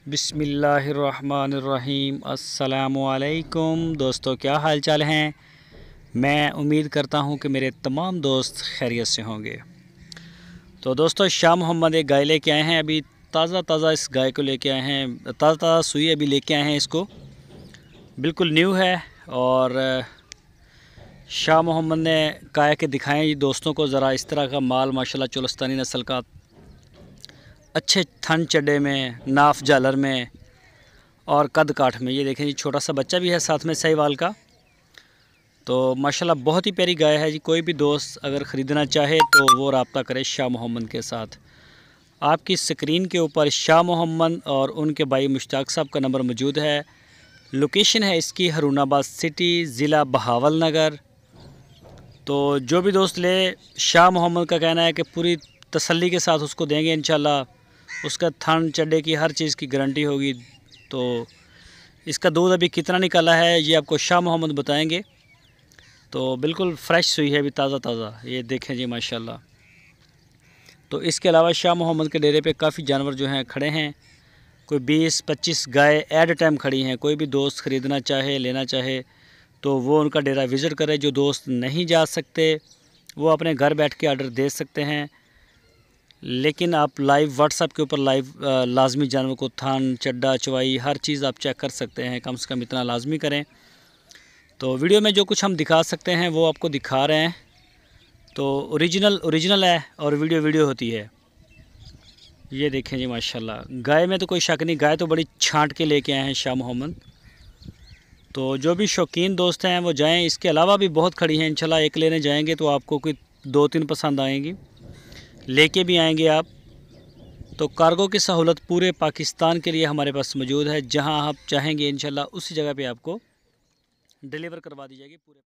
बिस्मिल्लाहिर्रहमानिर्रहीम। अस्सलामुअलैकुम दोस्तों, क्या हाल चाल हैं। मैं उम्मीद करता हूं कि मेरे तमाम दोस्त खैरियत से होंगे। तो दोस्तों, शाह मोहम्मद एक गाय लेके आए हैं। अभी ताज़ा इस गाय को लेके आए हैं, ताज़ा सुई अभी लेके आए हैं। इसको बिल्कुल न्यू है और शाह मोहम्मद ने कहा कि दिखाएं दोस्तों को ज़रा इस तरह का माल, माशाल्लाह चोलस्तानी नस्ल का, अच्छे थन चड्डे में, नाफ जालर में और कद काठ में। ये देखें जी, छोटा सा बच्चा भी है साथ में साहिवाल का। तो माशाल्लाह बहुत ही प्यारी गाय है जी। कोई भी दोस्त अगर ख़रीदना चाहे तो वो रब्ता करे शाह मोहम्मद के साथ। आपकी स्क्रीन के ऊपर शाह मोहम्मद और उनके भाई मुश्ताक साहब का नंबर मौजूद है। लोकेशन है इसकी हरुणाबाद सिटी, ज़िला बहावल नगर। तो जो भी दोस्त ले, शाह मोहम्मद का कहना है कि पूरी तसल्ली के साथ उसको देंगे इंशाल्लाह। उसका थन चड्डे की हर चीज़ की गारंटी होगी। तो इसका दूध अभी कितना निकाला है ये आपको शाह मोहम्मद बताएंगे। तो बिल्कुल फ्रेश सुई है अभी, ताज़ा। ये देखें जी माशाल्लाह। तो इसके अलावा शाह मोहम्मद के डेरे पे काफ़ी जानवर जो हैं खड़े हैं। कोई 20-25 गाय एट ए टाइम खड़ी हैं। कोई भी दोस्त ख़रीदना चाहे, लेना चाहे तो वो उनका डेरा विज़िट करे। जो दोस्त नहीं जा सकते वो अपने घर बैठ के ऑर्डर दे सकते हैं। लेकिन आप लाइव व्हाट्सएप के ऊपर लाइव लाजमी जानवर को थान, चड्डा, चवाई हर चीज़ आप चेक कर सकते हैं। कम से कम इतना लाजमी करें। तो वीडियो में जो कुछ हम दिखा सकते हैं वो आपको दिखा रहे हैं। तो ओरिजिनल है और वीडियो होती है। ये देखें जी माशाल्लाह। गाय में तो कोई शक नहीं, गाय तो बड़ी छांट के लेके आए हैं शाह मोहम्मद। तो जो भी शौकीन दोस्त हैं वो जाएँ। इसके अलावा भी बहुत खड़ी हैं इंशाल्लाह। एक लेने जाएंगे तो आपको कोई 2-3 पसंद आएंगी, लेके भी आएंगे आप। तो कार्गो की सहूलत पूरे पाकिस्तान के लिए हमारे पास मौजूद है। जहां आप चाहेंगे इंशाल्लाह उसी जगह पे आपको डिलीवर करवा दी जाएगी पूरे।